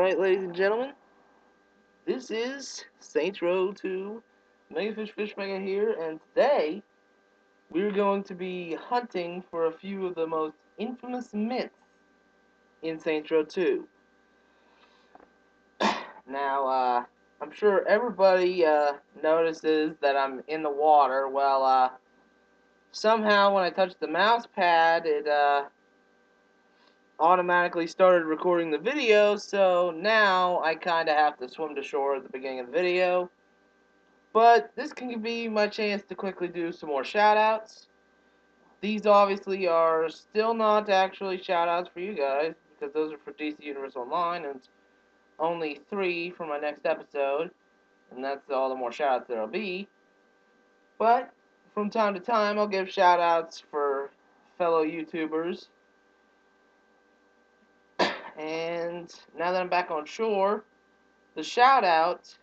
Alright, ladies and gentlemen, this is Saints Row 2, Megafish Fishmaker here, and today we're going to be hunting for a few of the most infamous myths in Saints Row 2. Now, I'm sure everybody notices that I'm in the water. Well, somehow when I touched the mouse pad, it automatically started recording the video, so now I kind of have to swim to shore at the beginning of the video. But this can be my chance to quickly do some more shoutouts. These obviously are still not actually shoutouts for you guys, because those are for DC Universe Online, and it's only 3 for my next episode, and that's all the more shoutouts there'll be. But from time to time, I'll give shoutouts for fellow YouTubers. And now that I'm back on shore, the shoutout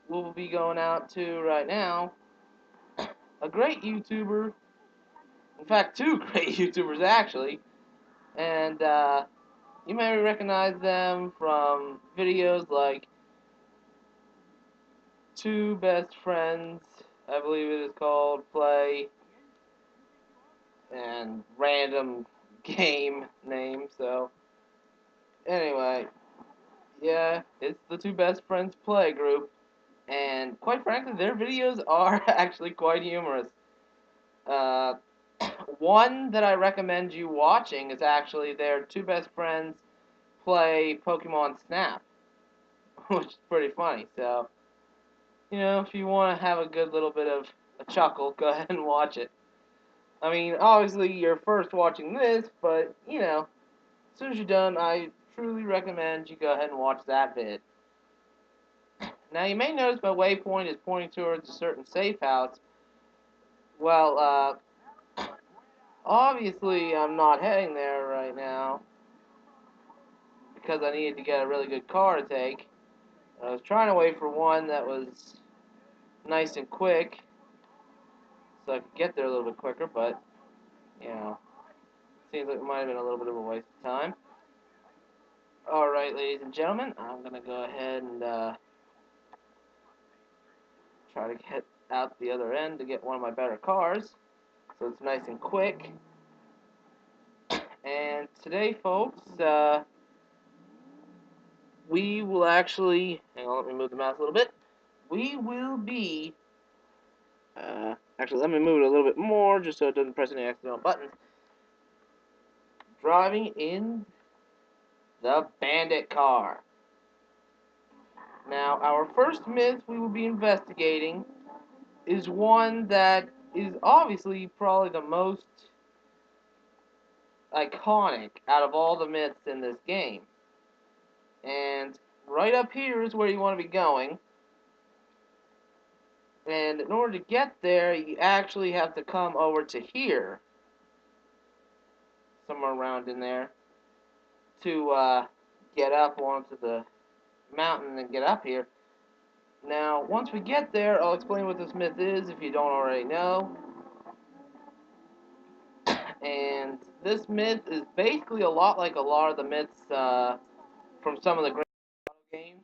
will be going out to, right now, a great YouTuber. In fact, 2 great YouTubers, actually. And you may recognize them from videos like Two Best Friends, I believe it is called, Play, and random game name. So, anyway, yeah, it's the Two Best Friends Play group. And quite frankly, their videos are actually quite humorous. Uh, one that I recommend you watching is actually their Two Best Friends Play Pokemon Snap, which is pretty funny. So, if you want to have a good little bit of a chuckle, go ahead and watch it. I mean, obviously, you're first watching this, but, as soon as you're done, I truly recommend you go ahead and watch that vid. Now, you may notice my waypoint is pointing towards a certain safe house. Well, obviously, I'm not heading there right now because I needed to get a really good car to take. I was trying to wait for one that was nice and quick so I could get there a little bit quicker, but, seems like it might have been a little bit of a waste of time. Alright, ladies and gentlemen, I'm going to go ahead and try to get out the other end to get one of my better cars, so it's nice and quick. And today, folks, we will actually, hang on, let me move the mouse a little bit. We will be, actually, let me move it a little bit more just so it doesn't press any accidental buttons. Driving in the Bandit car. Now, our first myth we will be investigating is one that is obviously probably the most iconic out of all the myths in this game. And right up here is where you want to be going. And in order to get there, you actually have to come over to here, somewhere around in there, to get up onto the mountain and get up here. Now, once we get there, I'll explain what this myth is if you don't already know. And this myth is basically a lot like a lot of the myths from some of the Grand Theft Auto games.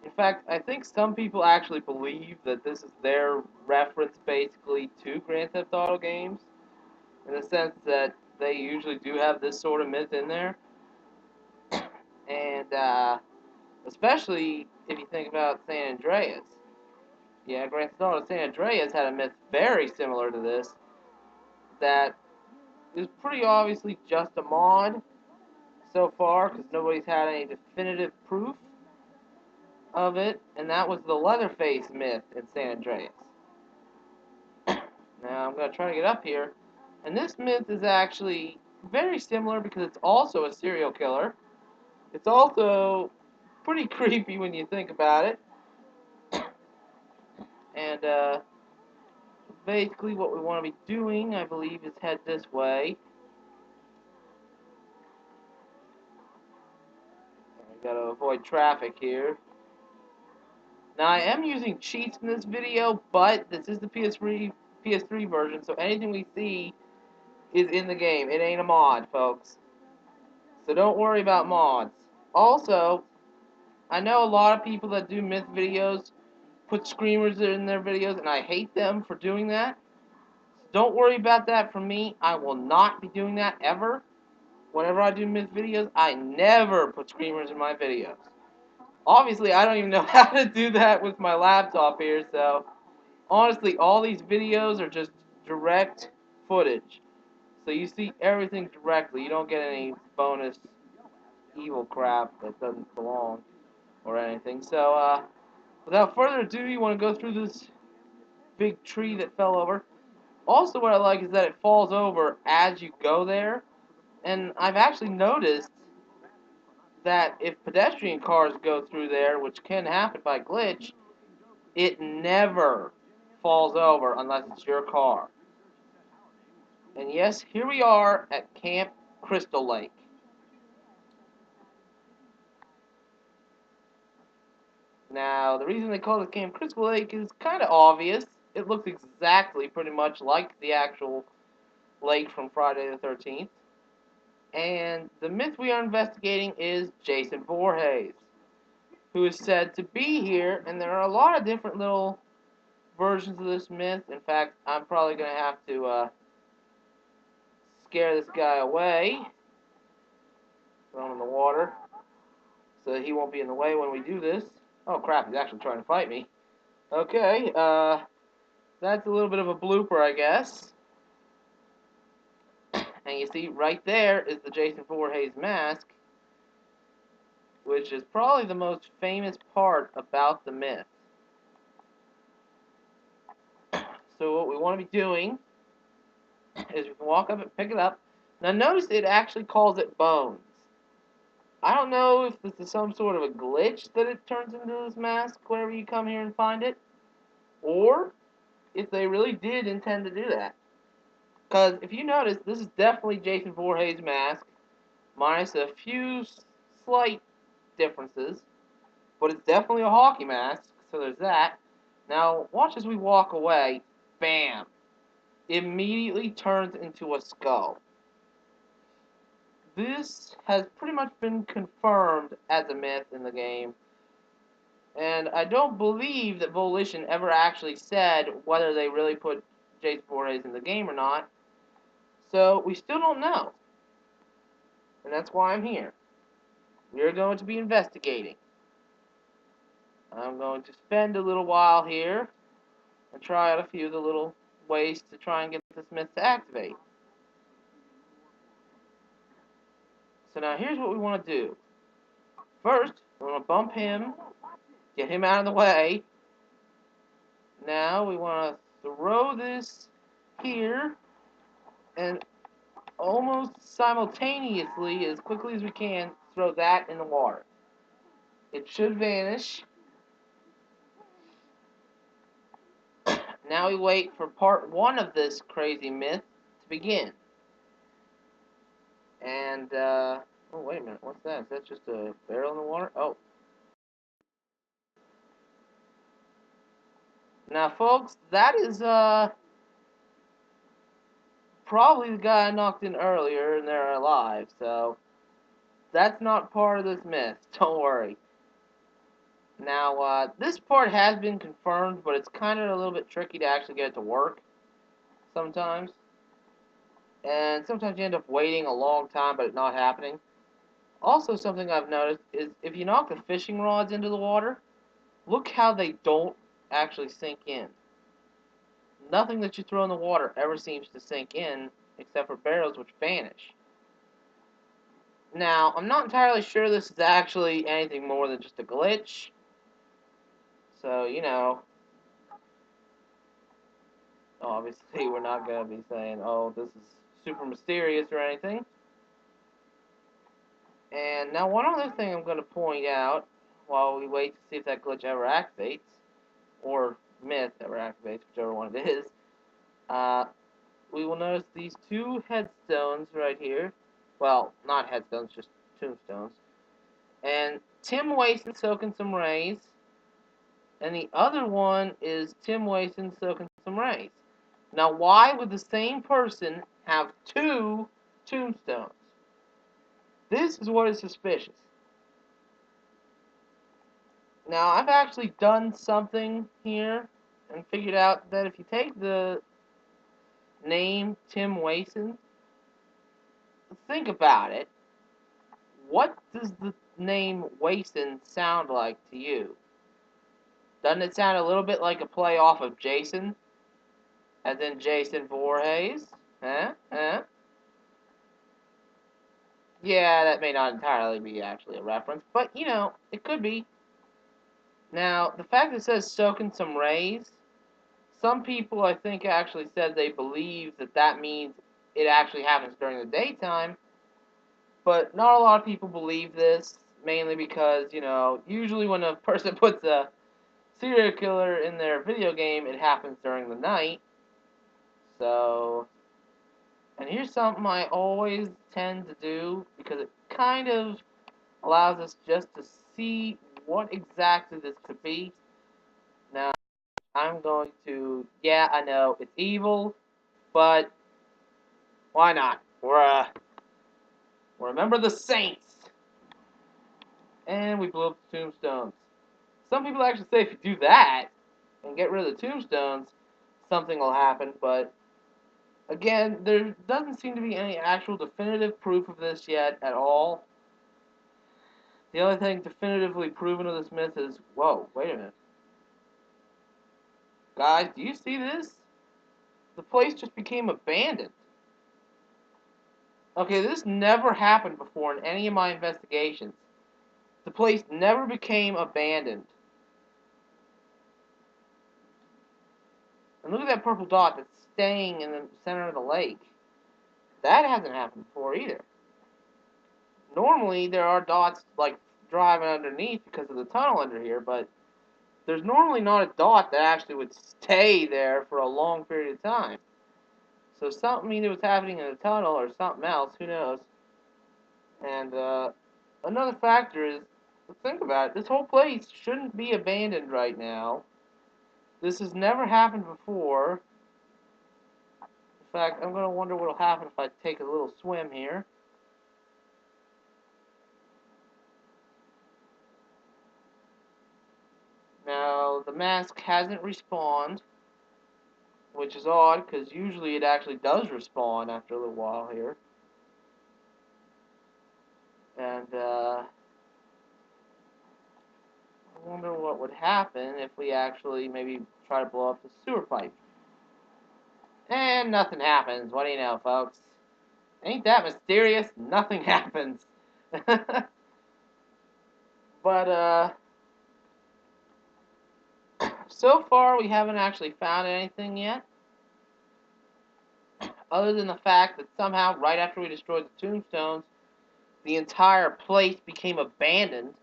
In fact, I think some people actually believe that this is their reference basically to Grand Theft Auto games, in the sense that they usually do have this sort of myth in there. And especially if you think about San Andreas. Yeah, Grand Theft Auto San Andreas had a myth very similar to this that is pretty obviously just a mod so far, because nobody's had any definitive proof of it, and that was the Leatherface myth in San Andreas. Now, I'm going to try to get up here, and this myth is actually very similar because it's also a serial killer. It's also pretty creepy when you think about it. And basically what we want to be doing, I believe, is head this way. I got to avoid traffic here. Now, I am using cheats in this video, but this is the PS3 version, so anything we see is in the game. It ain't a mod, folks. So don't worry about mods. Also, I know a lot of people that do myth videos put screamers in their videos, and I hate them for doing that. Don't worry about that for me. I will not be doing that ever. Whenever I do myth videos, I never put screamers in my videos. Obviously, I don't even know how to do that with my laptop here, so honestly, all these videos are just direct footage. So you see everything directly. You don't get any bonus evil crap that doesn't belong or anything. So, without further ado, you want to go through this big tree that fell over. Also, what I like is that it falls over as you go there. And I've actually noticed that if pedestrian cars go through there, which can happen by glitch, it never falls over unless it's your car. And yes, here we are at Camp Crystal Lake. Now, the reason they call it Camp Crystal Lake is kind of obvious. It looks exactly pretty much like the actual lake from Friday the 13th. And the myth we are investigating is Jason Voorhees, who is said to be here, and there are a lot of different little versions of this myth. In fact, I'm probably going to have to scare this guy away, throw him in the water, so that he won't be in the way when we do this. Oh crap, he's actually trying to fight me. Okay, that's a little bit of a blooper, I guess. And you see, right there is the Jason Voorhees mask, which is probably the most famous part about the myth. So what we want to be doing is we can walk up and pick it up. Now notice it actually calls it bones. I don't know if this is some sort of a glitch that it turns into this mask whenever you come here and find it, or if they really did intend to do that. Because if you notice, this is definitely Jason Voorhees' mask, minus a few slight differences, but it's definitely a hockey mask, so there's that. Now, watch as we walk away, bam, immediately turns into a skull. This has pretty much been confirmed as a myth in the game, and I don't believe that Volition ever actually said whether they really put Jason Voorhees in the game or not, so we still don't know, and that's why I'm here. We're going to be investigating. I'm going to spend a little while here and try out a few of the little ways to try and get this myth to activate. So now here's what we want to do. First, we want to bump him, get him out of the way. Now we want to throw this here, and almost simultaneously, as quickly as we can, throw that in the water. It should vanish. Now we wait for part one of this crazy myth to begin. And, oh, wait a minute, what's that? Is that just a barrel in the water? Oh. Now, folks, that is, probably the guy I knocked in earlier, and they're alive, so that's not part of this myth, don't worry. Now, this part has been confirmed, but it's kind of a little bit tricky to actually get it to work sometimes. And sometimes you end up waiting a long time, but it not happening. Also, something I've noticed is if you knock the fishing rods into the water, look how they don't actually sink in. Nothing that you throw in the water ever seems to sink in, except for barrels which vanish. Now, I'm not entirely sure this is actually anything more than just a glitch. So, obviously we're not going to be saying, oh, this is super mysterious or anything. And now one other thing I'm going to point out while we wait to see if that glitch ever activates, or myth ever activates, whichever one it is, we will notice these two headstones right here. Well, not headstones, just tombstones. And Tim Wason soaking some rays. And the other one is Tim Wason soaking some rays. Now, why would the same person have two tombstones? This is what is suspicious. Now, I've actually done something here and figured out that if you take the name Tim Wason, think about it. What does the name Wason sound like to you? Doesn't it sound a little bit like a play off of Jason? As in Jason Voorhees? Huh? Huh? Yeah, that may not entirely be actually a reference, but you know, it could be. Now, the fact that it says soaking some rays, some people I think actually said they believe that that means it actually happens during the daytime, but not a lot of people believe this, mainly because, you know, usually when a person puts a serial killer in their video game, it happens during the night. So, and here's something I always tend to do because it kind of allows us just to see what exactly this could be. Now, I'm going to, yeah, I know it's evil, but why not? We're a member of the Saints, and we blew up the tombstones. Some people actually say if you do that and get rid of the tombstones, something will happen, but again, there doesn't seem to be any actual definitive proof of this yet at all. The only thing definitively proven of this myth is, whoa, wait a minute. Guys, do you see this? The place just became abandoned. Okay, this never happened before in any of my investigations. The place never became abandoned. And look at that purple dot that's staying in the center of the lake. That hasn't happened before either. Normally, there are dots like driving underneath because of the tunnel under here, but there's normally not a dot that actually would stay there for a long period of time. So something either was happening in the tunnel or something else, who knows. And another factor is, think about it, this whole place shouldn't be abandoned right now. This has never happened before. In fact, I'm going to wonder what will happen if I take a little swim here. Now, the mask hasn't respawned, which is odd, because usually it actually does respawn after a little while here. And, I wonder what would happen if we actually maybe try to blow up the sewer pipe. And nothing happens. What do you know, folks? Ain't that mysterious? Nothing happens. But, so far we haven't actually found anything yet. Other than the fact that somehow, right after we destroyed the tombstones, the entire place became abandoned.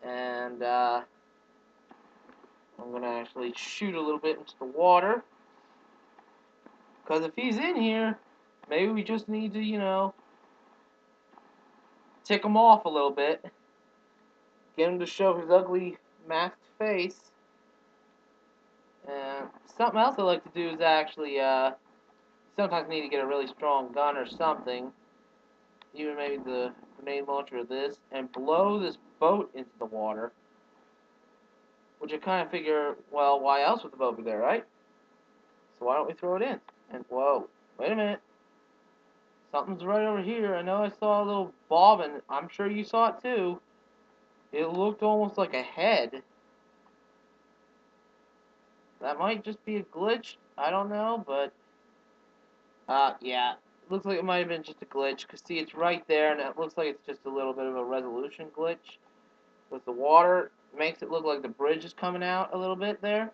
And, I'm going to actually shoot a little bit into the water. Because if he's in here, maybe we just need to, you know, tick him off a little bit. Get him to show his ugly masked face. And something else I like to do is actually, sometimes need to get a really strong gun or something. Even maybe the grenade launcher of this. And blow this boat into the water. Which I kind of figure, well, why else would the boat be there, right? So why don't we throw it in? And, whoa, wait a minute. Something's right over here. I know I saw a little bobbing. I'm sure you saw it too. It looked almost like a head. That might just be a glitch. I don't know, but yeah. Looks like it might have been just a glitch. Because, see, it's right there, and it looks like it's just a little bit of a resolution glitch. With the water, it makes it look like the bridge is coming out a little bit there.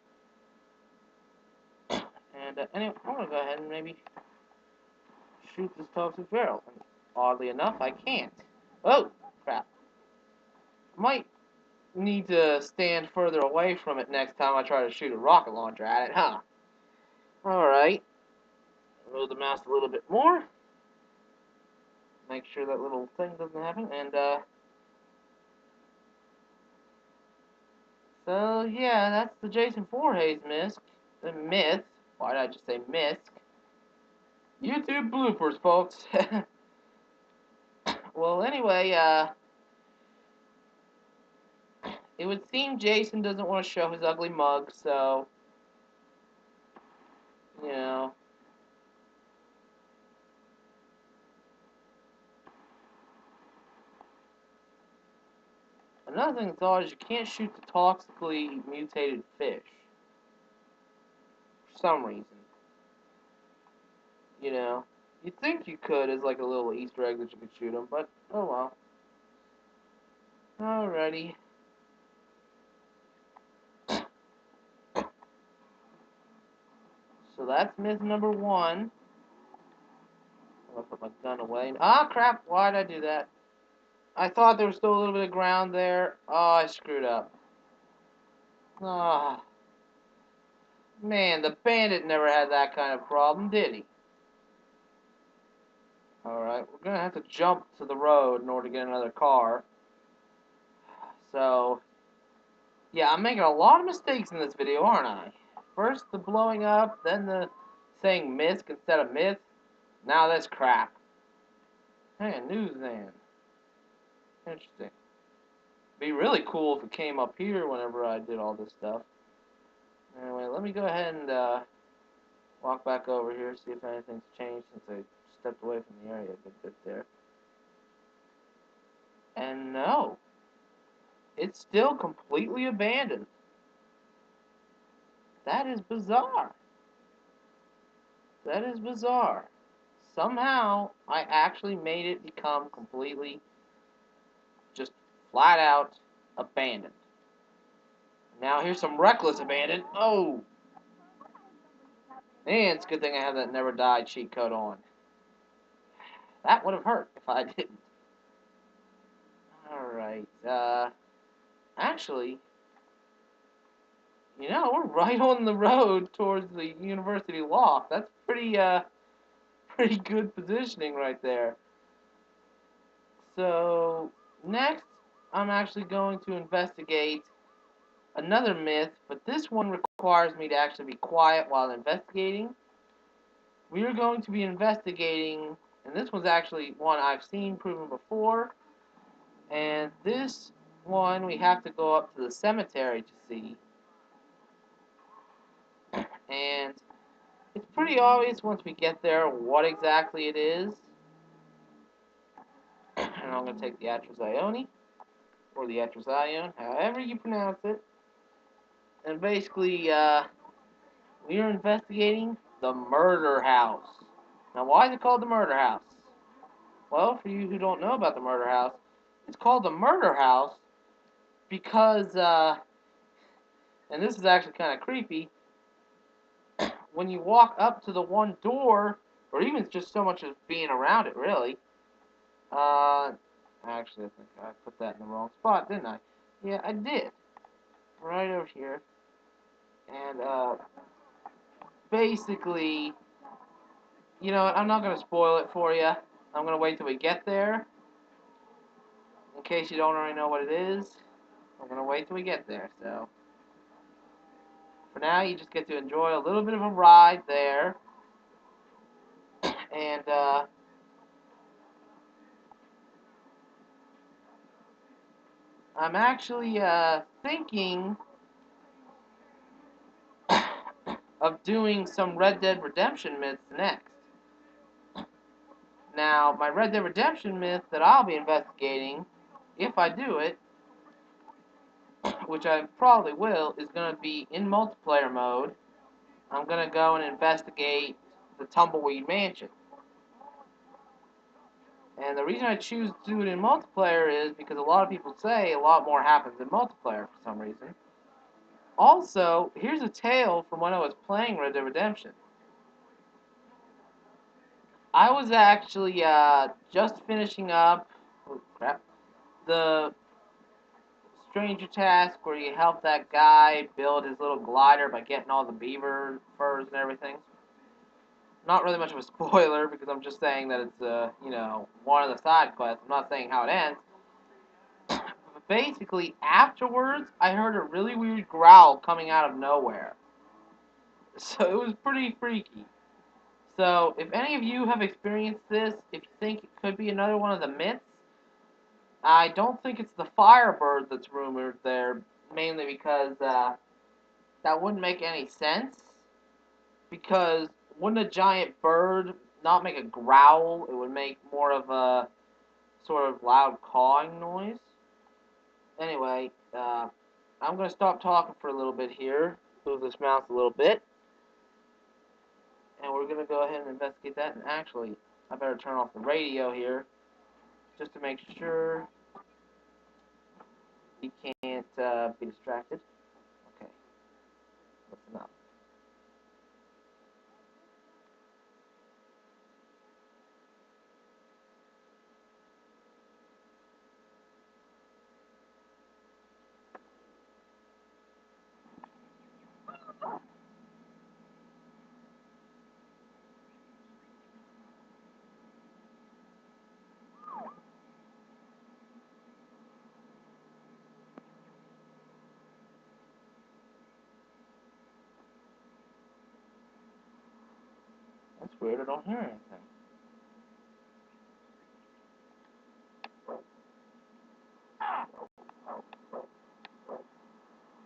And anyway, I'm going to go ahead and maybe shoot this toxic barrel. And oddly enough, I can't. Oh, crap. Might need to stand further away from it next time I try to shoot a rocket launcher at it, huh? Alright. Move the mouse a little bit more. Make sure that little thing doesn't happen. And, so, yeah, that's the Jason Voorhees myth. The myth. Why did I just say myth? YouTube bloopers, folks. Well, anyway, It would seem Jason doesn't want to show his ugly mug, so, you know. Another thing that's odd is you can't shoot the toxically mutated fish. For some reason. You know. You'd think you could as like a little Easter egg that you could shoot them, but oh well. Alrighty. So that's myth number one. I'm gonna put my gun away. Ah, crap! Why'd I do that? I thought there was still a little bit of ground there. Oh, I screwed up. Ah, man, the bandit never had that kind of problem, did he? Alright, we're gonna have to jump to the road in order to get another car. So, yeah, I'm making a lot of mistakes in this video, aren't I? First the blowing up, then the saying misc instead of myth. Now this crap. Hey, news then. Interesting. Be really cool if it came up here whenever I did all this stuff. Anyway, let me go ahead and walk back over here, see if anything's changed since I stepped away from the area a good bit there. And no, it's still completely abandoned. That is bizarre. That is bizarre. Somehow, I actually made it become completely, just flat out abandoned. Now here's some reckless abandon. Oh! And it's a good thing I have that never die cheat code on. That would have hurt if I didn't. Alright, actually, you know, we're right on the road towards the university loft. That's pretty good positioning right there. So, next, I'm actually going to investigate another myth, but this one requires me to actually be quiet while investigating. We are going to be investigating, and this one's actually one I've seen proven before, and this one we have to go up to the cemetery to see. And it's pretty obvious once we get there what exactly it is. And I'm going to take the Atrozione, or the Atrozione, however you pronounce it. And basically, we are investigating the murder house. Now, why is it called the murder house? Well, for you who don't know about the murder house, it's called the murder house because, and this is actually kind of creepy, when you walk up to the one door, or even just so much as being around it, really, actually, I think I put that in the wrong spot, didn't I? Yeah, I did. Right over here. And, basically, you know, I'm not going to spoil it for you. I'm going to wait till we get there. In case you don't already know what it is, I'm going to wait till we get there, so. For now, you just get to enjoy a little bit of a ride there. And, I'm actually, thinking of doing some Red Dead Redemption myths next. Now, my Red Dead Redemption myth that I'll be investigating, if I do it, which I probably will, is going to be in multiplayer mode. I'm going to go and investigate the Tumbleweed Mansion. And the reason I choose to do it in multiplayer is because a lot of people say a lot more happens in multiplayer for some reason. Also, here's a tale from when I was playing Red Dead Redemption. I was actually just finishing up, oh crap, the Stranger Task where you help that guy build his little glider by getting all the beaver furs and everything. Not really much of a spoiler because I'm just saying that it's you know, one of the side quests. I'm not saying how it ends. But basically, afterwards, I heard a really weird growl coming out of nowhere. So it was pretty freaky. So if any of you have experienced this, if you think it could be another one of the myths, I don't think it's the Firebird that's rumored there, mainly because that wouldn't make any sense. Because wouldn't a giant bird not make a growl? It would make more of a sort of loud cawing noise. Anyway, I'm going to stop talking for a little bit here, move this mouse a little bit, and we're going to go ahead and investigate that. And actually, I better turn off the radio here, just to make sure he can't be distracted. Okay, that's enough. That's weird, I don't hear anything.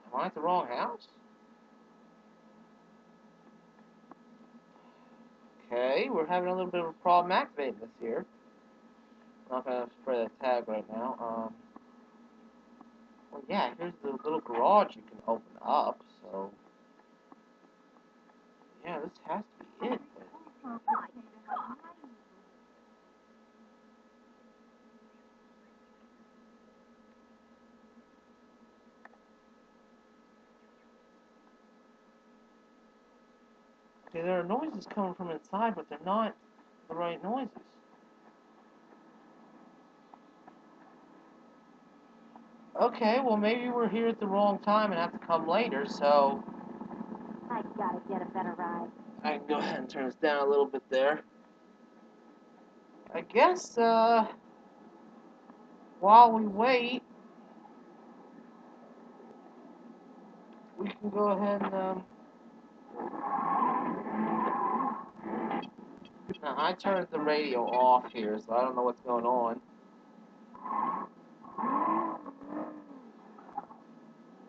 Am I at the wrong house? Okay, we're having a little bit of a problem activating this here. I'm not going to spray that tag right now. Well, yeah, here's the little garage you can open up, so... Yeah, this has to be it. Okay, there are noises coming from inside, but they're not the right noises. Okay, well maybe we're here at the wrong time and have to come later, so... I gotta get a better ride. I can go ahead and turn this down a little bit there. I guess, while we wait, we can go ahead and, Now, I turned the radio off here, so I don't know what's going on.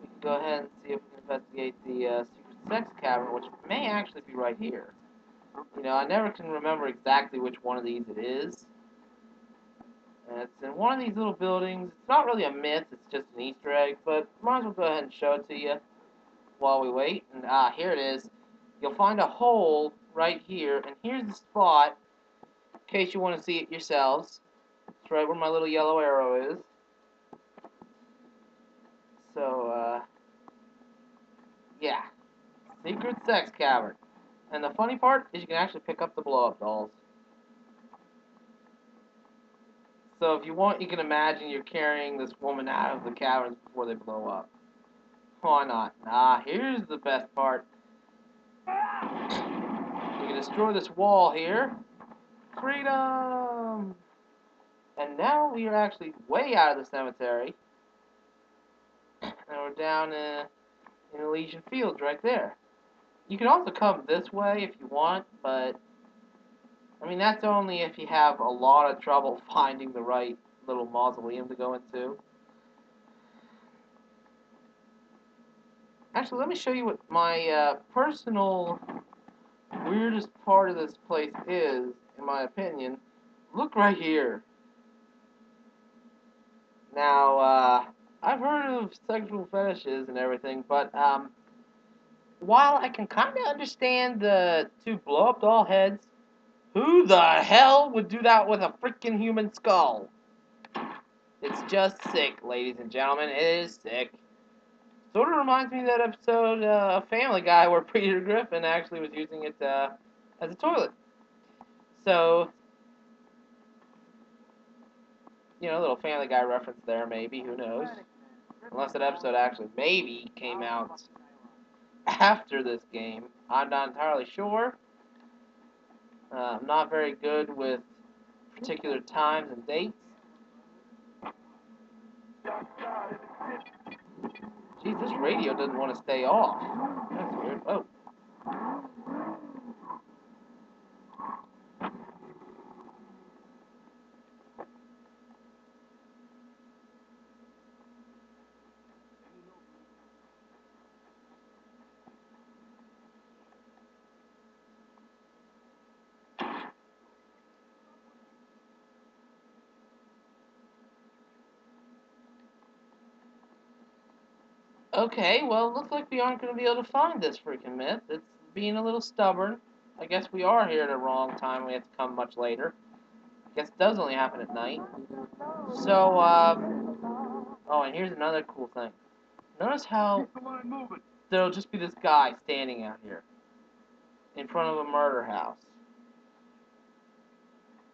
We can go ahead and see if we can investigate the secret sex cavern, which may actually be right here. You know, I never can remember exactly which one of these it is. And it's in one of these little buildings. It's not really a myth, it's just an Easter egg, but might as well go ahead and show it to you while we wait. And here it is. You'll find a hole right here, and here's the spot, in case you want to see it yourselves. It's right where my little yellow arrow is. So, yeah. Secret sex cavern. And the funny part is you can actually pick up the blow-up dolls. So if you want, you can imagine you're carrying this woman out of the caverns before they blow up. Why not? Here's the best part. We can destroy this wall here. Freedom! And now we are actually way out of the cemetery. And we're down in Elysian Fields right there. You can also come this way if you want, but I mean, that's only if you have a lot of trouble finding the right little mausoleum to go into. Actually, let me show you what my personal weirdest part of this place is, in my opinion. Look right here. Now, I've heard of sexual fetishes and everything, but while I can kind of understand the two blow-up doll heads, who the hell would do that with a freaking human skull? It's just sick, ladies and gentlemen. It is sick. Sort of reminds me of that episode of Family Guy where Peter Griffin actually was using it as a toilet. So, you know, a little Family Guy reference there, maybe. Who knows? Unless that episode actually maybe came out after this game. I'm not entirely sure. I'm not very good with particular times and dates. Geez, this radio doesn't want to stay off. That's weird. Oh. Okay, well, it looks like we aren't going to be able to find this freaking myth. It's being a little stubborn. I guess we are here at the wrong time. We have to come much later. I guess it does only happen at night. So, oh, and here's another cool thing. Notice how there'll just be this guy standing out here in front of a murder house.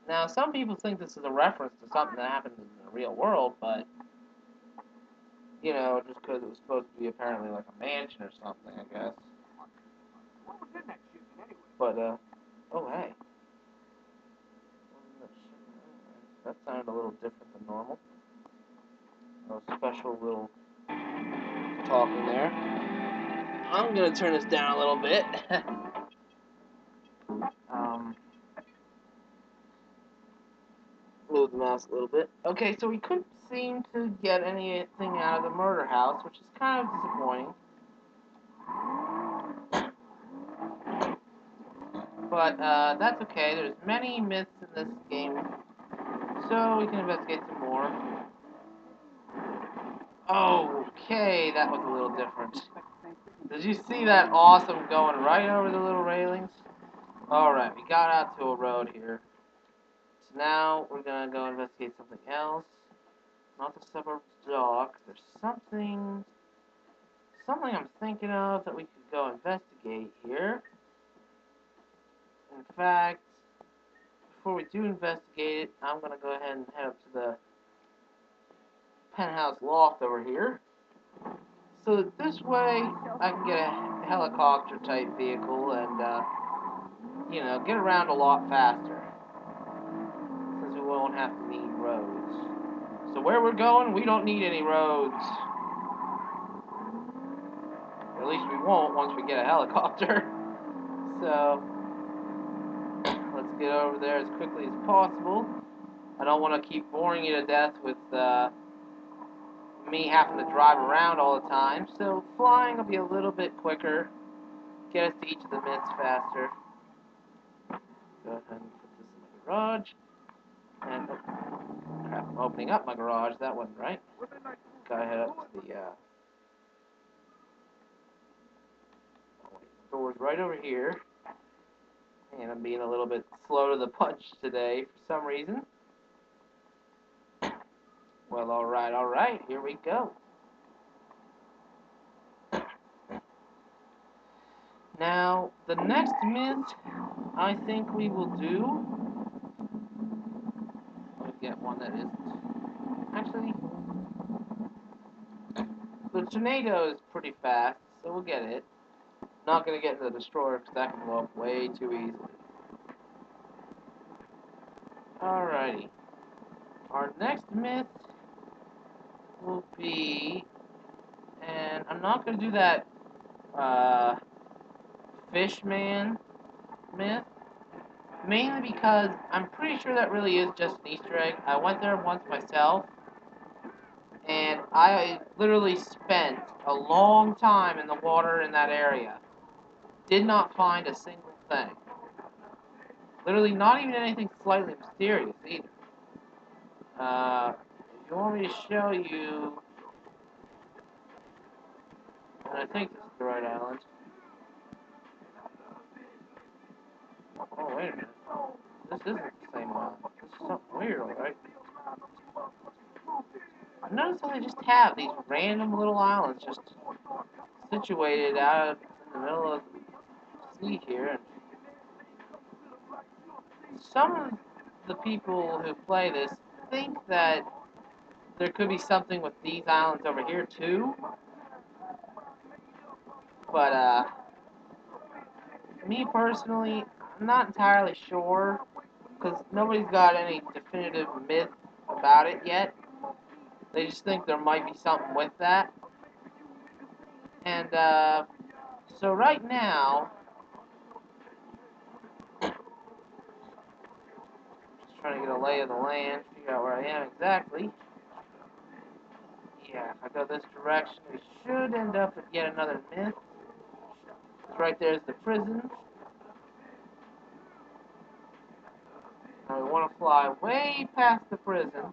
Now, some people think this is a reference to something that happened in the real world, but, you know, just because it was supposed to be apparently like a mansion or something, I guess. But, oh, hey. That sounded a little different than normal. A special little talking there. I'm gonna turn this down a little bit. Move the mouse a little bit. Okay, so we couldn't seem to get anything out of the murder house, which is kind of disappointing. But that's okay. There's many myths in this game, so we can investigate some more. Okay, that was a little different. Did you see that awesome going right over the little railings? Alright, we got out to a road here. So now we're gonna go investigate something else. Not the suburbs dock. There's something I'm thinking of that we could go investigate here. In fact, before we do investigate it, I'm gonna go ahead and head up to the penthouse loft over here. So that this way I can get a helicopter type vehicle and you know, get around a lot faster. Since we won't have to need roads. So where we're going, we don't need any roads. At least we won't once we get a helicopter. So let's get over there as quickly as possible. I don't want to keep boring you to death with me having to drive around all the time. So flying will be a little bit quicker. Get us to each of the myths faster. Go ahead and put this in the garage. And, oh, crap, I'm opening up my garage. That wasn't right. Gotta head up to the, door's right over here. And I'm being a little bit slow to the punch today for some reason. Well, alright, here we go. Now, the next myth I think we will do. Let me get one that isn't. Actually, the tornado is pretty fast, so we'll get it. Not gonna get into the destroyer because that can blow up way too easily. Alrighty. Our next myth will be, and I'm not gonna do that Fishman myth, mainly because I'm pretty sure that really is just an Easter egg. I went there once myself, and I literally spent a long time in the water in that area. Did not find a single thing. Literally not even anything slightly mysterious either. If you want me to show you, and I think this is the right island. Oh, wait a minute. This isn't the same island. This is something weird, alright? Notice how they just have these random little islands just situated out in the middle of the sea here. And some of the people who play this think that there could be something with these islands over here too. But, me personally, I'm not entirely sure, because nobody's got any definitive myth about it yet. They just think there might be something with that. And, so right now, just trying to get a lay of the land, figure out where I am exactly. Yeah, if I go this direction, we should end up at yet another myth. Right there's the prison. Now we want to fly way past the prison.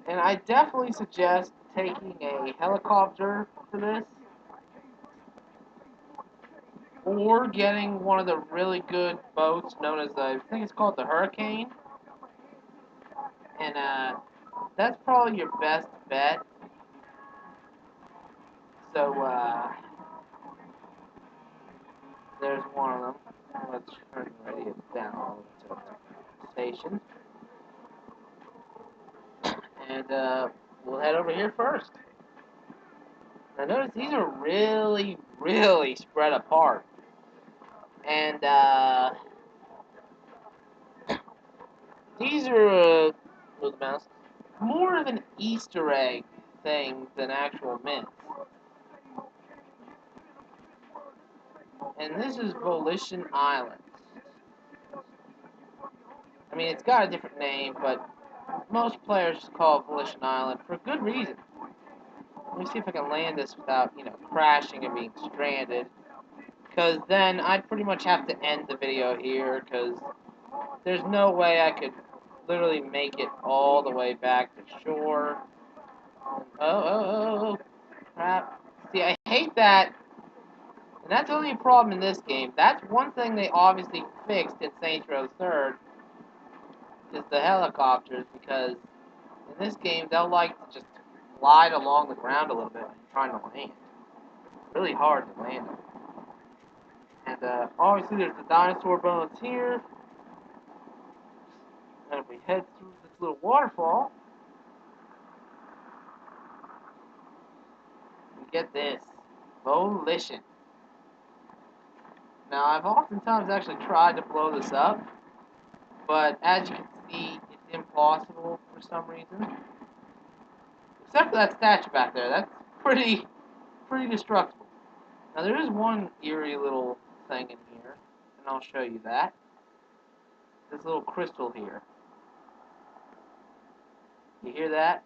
And I definitely suggest taking a helicopter for this, or getting one of the really good boats known as, I think it's called the Hurricane, and that's probably your best bet. So there's one of them. Let's turn the radio down a little bit to the station, and we'll head over here first. Now notice these are really, really spread apart. And these are, move the mouse, more of an Easter egg thing than actual mints. And this is Volition Island. I mean, it's got a different name, but most players just call it Volition Island for good reason. Let me see if I can land this without, crashing and being stranded. Because then I'd pretty much have to end the video here, because there's no way I could literally make it all the way back to shore. Oh, crap. See, I hate that. And that's only a problem in this game. That's one thing they obviously fixed in Saints Row 3rd, is the helicopters, because in this game, they'll like to just glide along the ground a little bit when you're trying to land. Really hard to land them. And obviously there's the dinosaur bones here. And if we head through this little waterfall, we get this. Volition. Now, I've oftentimes actually tried to blow this up, but as you can see, it's impossible for some reason. Except for that statue back there. That's pretty destructible. Now, there is one eerie little thing in here, and I'll show you that. This little crystal here. You hear that?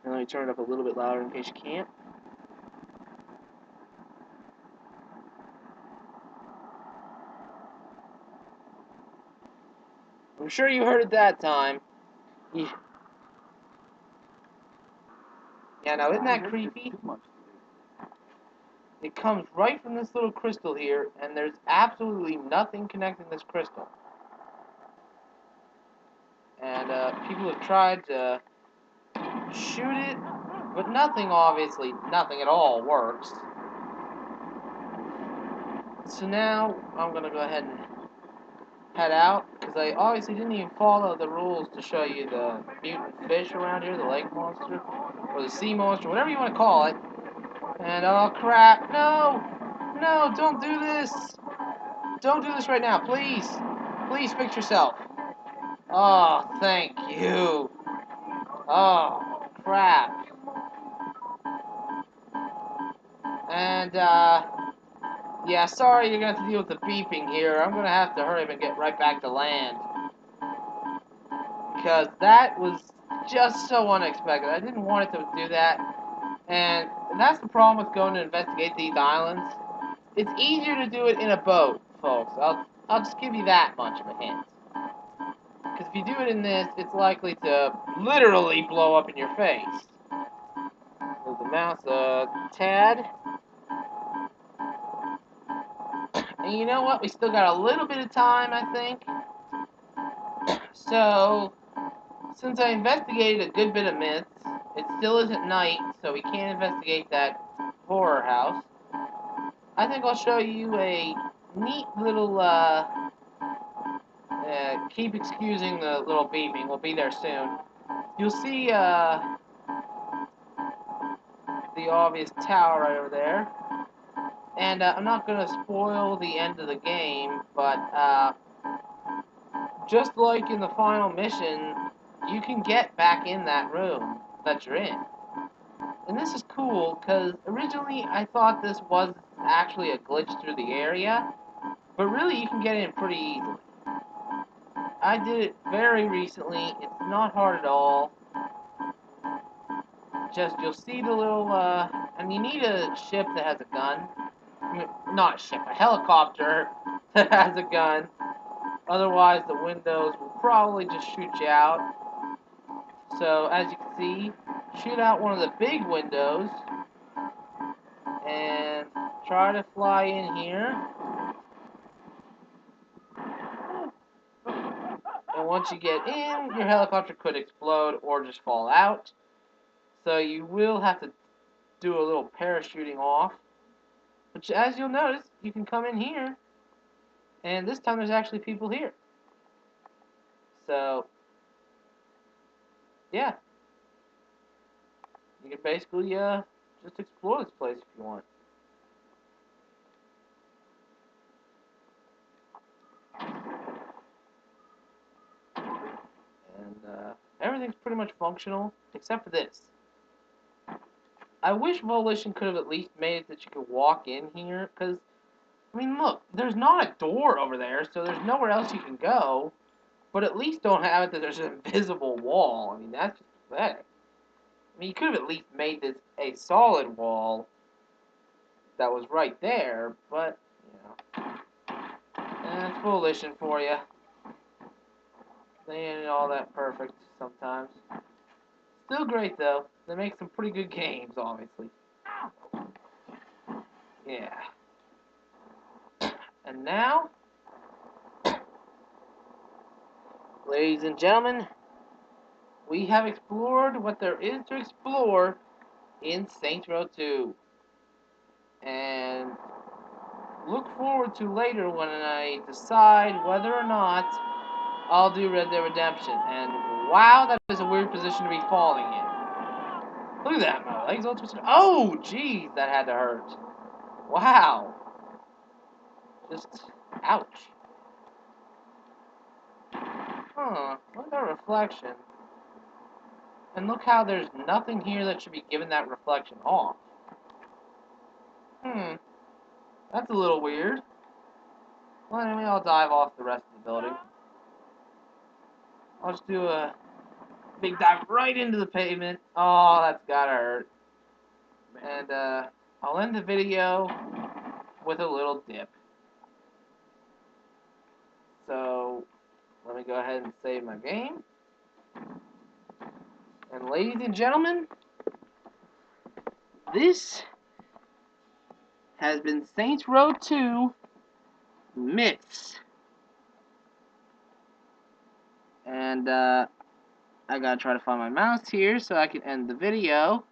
And let me turn it up a little bit louder in case you can't. I'm sure you heard it that time. Yeah, now isn't that creepy? It comes right from this little crystal here, and there's absolutely nothing connecting this crystal. And people have tried to shoot it, but nothing at all works. So now I'm going to go ahead and head out, because I obviously didn't even follow the rules to show you the mutant fish around here, the lake monster, or the sea monster, whatever you want to call it. And oh crap, no, don't do this. Don't do this right now, please. Please fix yourself. Oh, thank you. Oh, crap. And, yeah, sorry you're going to have to deal with the beeping here. I'm going to have to hurry up and get right back to land. Because that was just so unexpected. I didn't want it to do that. And that's the problem with going to investigate these islands. It's easier to do it in a boat, folks. I'll just give you that much of a hint. Because if you do it in this, it's likely to literally blow up in your face. Move the mouse a tad. And you know what? We still got a little bit of time, I think. So, since I investigated a good bit of myths, it still isn't night, so we can't investigate that horror house. I think I'll show you a neat little, keep excusing the little beeping, we'll be there soon. You'll see, the obvious tower right over there. And I'm not going to spoil the end of the game, but just like in the final mission, you can get back in that room that you're in. And this is cool, because originally I thought this was actually a glitch through the area, but really you can get in pretty easily. I did it very recently, it's not hard at all. Just, you'll see the little, and you need a ship that has a gun. I mean, not a ship, a helicopter that has a gun. Otherwise, the windows will probably just shoot you out. So, as you can see, shoot out one of the big windows and try to fly in here. And once you get in, your helicopter could explode or just fall out. So you will have to do a little parachuting off. But as you'll notice, you can come in here, and this time there's actually people here. So, yeah. You can basically just explore this place if you want. And everything's pretty much functional, except for this. I wish Volition could have at least made it that you could walk in here, because, I mean, look, there's not a door over there, so there's nowhere else you can go, but at least don't have it that there's an invisible wall. I mean, that's just pathetic. I mean, you could have at least made this a solid wall that was right there, but, you know, that's Volition for you. They ain't all that perfect sometimes. Still great, though. They make some pretty good games, obviously. Yeah. And now, ladies and gentlemen, we have explored what there is to explore in Saints Row 2. And look forward to later when I decide whether or not I'll do Red Dead Redemption. And wow, that is a weird position to be falling in. Look at that, my legs all twisted. Oh, jeez, that had to hurt. Wow. Just, ouch. Huh, look at that reflection. And look how there's nothing here that should be giving that reflection off. That's a little weird. Well, anyway, I'll dive off the rest of the building. I'll just do a big dive right into the pavement. Oh, that's gotta hurt. And, I'll end the video with a little dip. So, let me go ahead and save my game. And ladies and gentlemen, this has been Saints Row 2 Myths. And, I gotta try to find my mouse here so I can end the video.